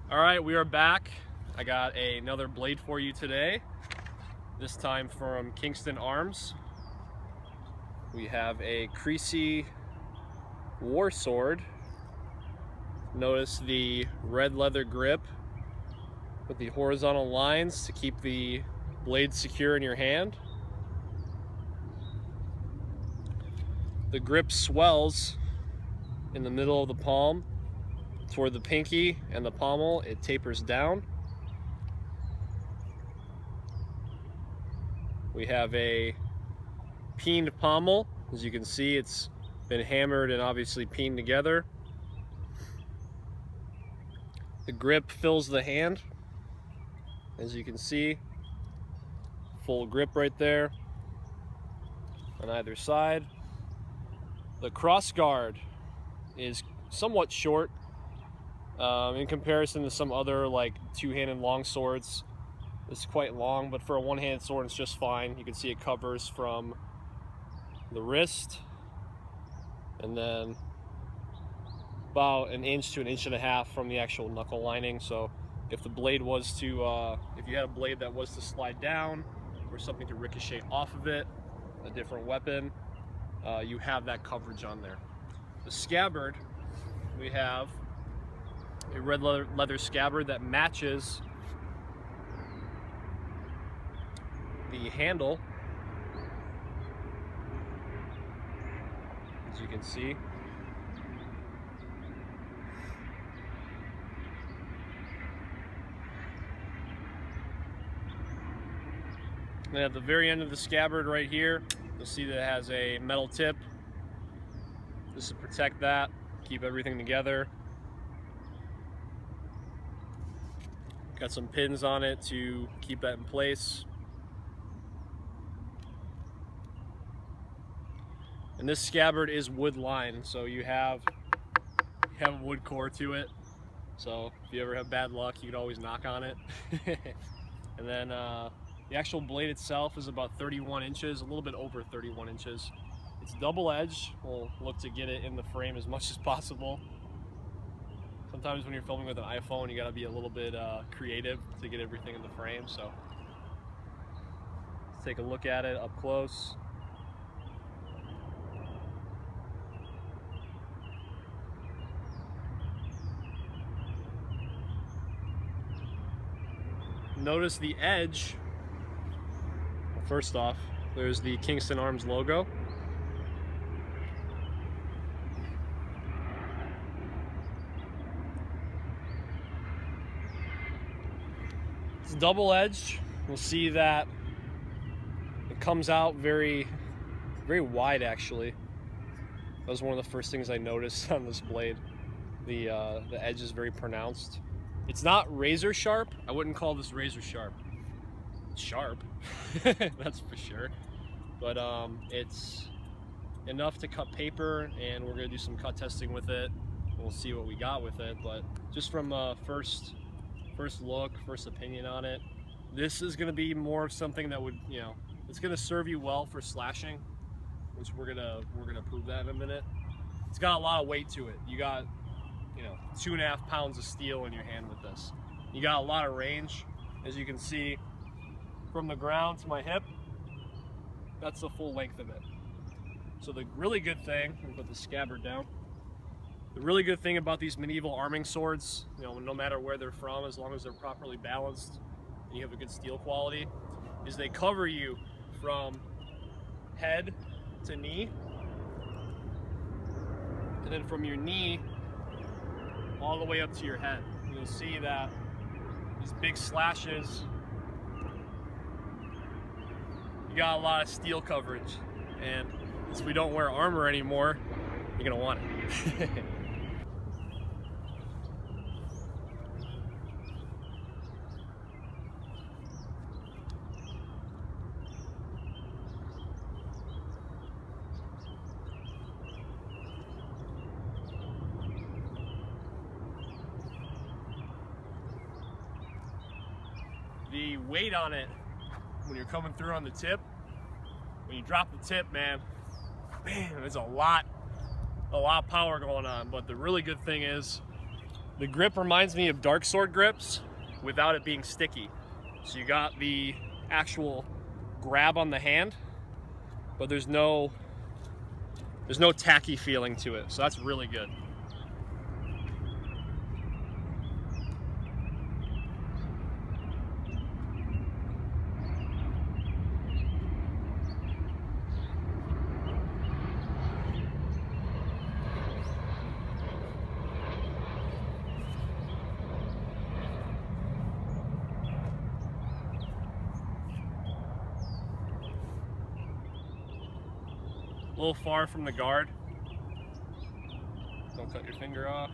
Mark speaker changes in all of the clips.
Speaker 1: All right, we are back. I got another blade for you today, this time from Kingston Arms. We have a Crecy war sword. Notice the red leather grip with the horizontal lines to keep the blade secure in your hand. The grip swells in the middle of the palm toward the pinky and the pommel. It tapers down. We have a peened pommel. As you can see, it's been hammered and obviously peened together. The grip fills the hand. As you can see, full grip right there on either side. The cross guard is somewhat short in comparison to some other like two-handed long swords. It's quite long, but for a one-handed sword it's just fine. You can see it covers from the wrist and then about an inch to an inch and a half from the actual knuckle lining. So if the blade was to, if you had a blade that was to slide down or something to ricochet off of it, a different weapon, you have that coverage on there. The scabbard, we have a red leather scabbard that matches the handle, as you can see. And at the very end of the scabbard right here, you'll see that it has a metal tip. This is to protect that, keep everything together. Got some pins on it to keep that in place. And this scabbard is wood lined, so you have a wood core to it. So if you ever have bad luck, you can always knock on it. And then the actual blade itself is about 31 inches, a little bit over 31 inches. It's double edged. We'll look to get it in the frame as much as possible. Sometimes when you're filming with an iPhone, you gotta be a little bit creative to get everything in the frame. So let's take a look at it up close. Notice the edge. First off, there's the Kingston Arms logo. It's double edged. We'll see that it comes out very wide actually. That was one of the first things I noticed on this blade. The edge is very pronounced. It's not razor sharp. I wouldn't call this razor sharp. It's sharp, that's for sure. But it's enough to cut paper, and we're gonna do some cut testing with it. We'll see what we got with it, but just from first look, first opinion on it, this is gonna be more of something that would, it's gonna serve you well for slashing, which we're gonna prove that in a minute. It's got a lot of weight to it. You got 2.5 pounds of steel in your hand with this. You got a lot of range, as you can see from the ground to my hip. That's the full length of it. So the really good thing, let me put the scabbard down. The really good thing about these medieval arming swords, no matter where they're from, as long as they're properly balanced and you have a good steel quality, is they cover you from head to knee, and then from your knee all the way up to your head. You'll see that these big slashes, you got a lot of steel coverage, and since we don't wear armor anymore, you're gonna want it. The weight on it, when you're coming through on the tip, when you drop the tip, man, there's a lot of power going on. But the really good thing is The grip reminds me of dark sword grips without it being sticky. So you got the actual grab on the hand, but there's no tacky feeling to it. So that's really good. A little far from the guard. Don't cut your finger off.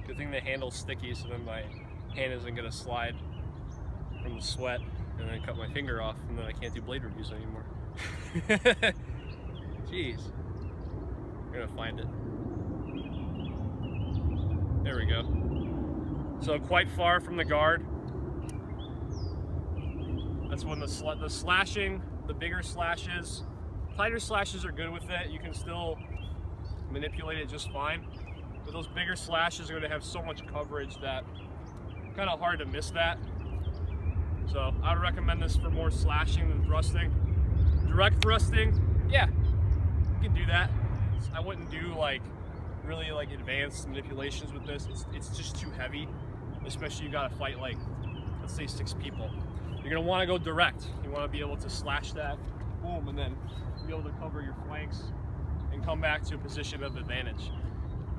Speaker 1: Good thing the handle's sticky, so then my hand isn't gonna slide from the sweat and then cut my finger off, and then I can't do blade reviews anymore. Jeez. We're gonna find it. There we go. So quite far from the guard. That's when the slashing, the bigger slashes, tighter slashes are good with it. You can still manipulate it just fine. But those bigger slashes are going to have so much coverage that it's kind of hard to miss that. So I would recommend this for more slashing than thrusting. Direct thrusting, yeah, you can do that. I wouldn't do really advanced manipulations with this. It's just too heavy, especially you got to fight let's say 6 people. You're going to want to go direct. You want to be able to slash that, boom, and then be able to cover your flanks and come back to a position of advantage.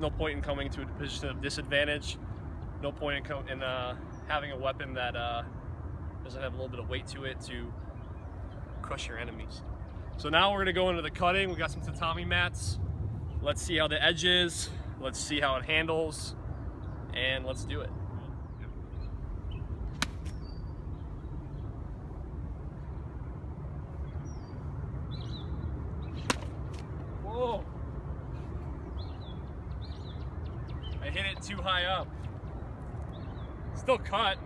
Speaker 1: No point in coming to a position of disadvantage. No point in having a weapon that doesn't have a little bit of weight to it to crush your enemies. So now we're going to go into the cutting. We got some tatami mats. Let's see how the edge is. Let's see how it handles, and let's do it. Whoa! I hit it too high up. Still cut.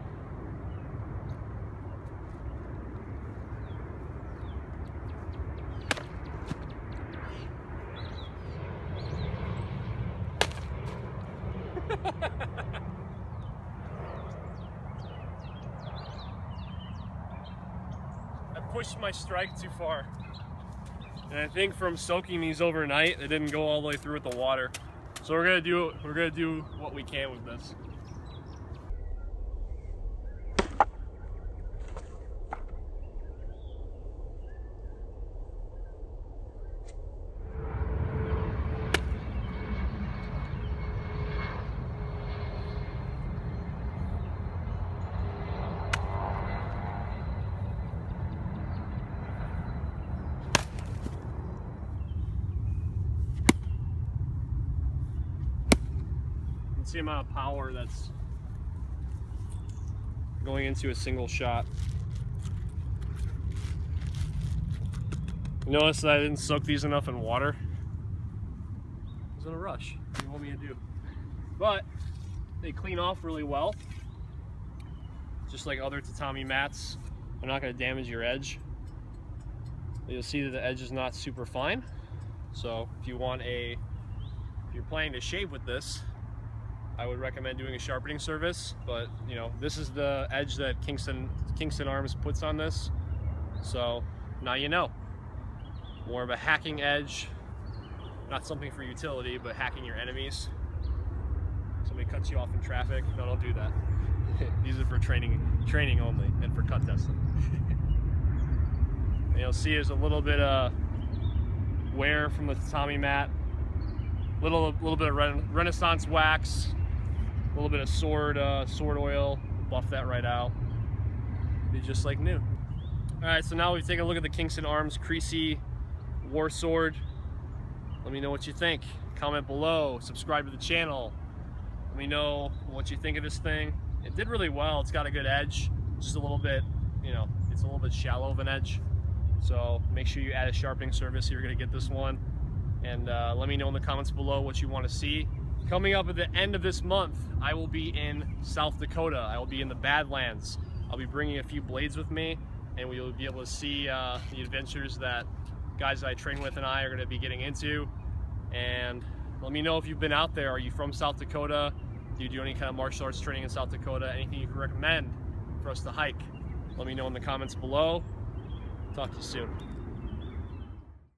Speaker 1: I pushed my strike too far. And I think from soaking these overnight, it didn't go all the way through with the water. So we're gonna do what we can with this. See the amount of power that's going into a single shot. Notice that I didn't soak these enough in water. I was in a rush. What do you want me to do? But they clean off really well. Just like other tatami mats, they're not going to damage your edge. You'll see that the edge is not super fine. So if you're planning to shave with this, I would recommend doing a sharpening service, but you know, this is the edge that Kingston Arms puts on this. So now you know. More of a hacking edge, not something for utility, but hacking your enemies. Somebody cuts you off in traffic, no, don't do that. These are for training only, and for cut testing. And you'll see there's a little bit of wear from the tatami mat, little bit of Renaissance wax, a little bit of sword oil, buff that right out. Be just like new. All right, so now we've taken a look at the Kingston Arms Crecy War Sword. Let me know what you think. Comment below, subscribe to the channel. Let me know what you think of this thing. It did really well. It's got a good edge, just a little bit, you know, it's a little bit shallow of an edge. So make sure you add a sharpening service if you're gonna get this one. And let me know in the comments below what you want to see. Coming up at the end of this month, I will be in South Dakota. I will be in the Badlands. I'll be bringing a few blades with me, and we will be able to see the adventures that guys that I train with and I are going to be getting into. And let me know if you've been out there. Are you from South Dakota? Do you do any kind of martial arts training in South Dakota? Anything you can recommend for us to hike? Let me know in the comments below. Talk to you soon.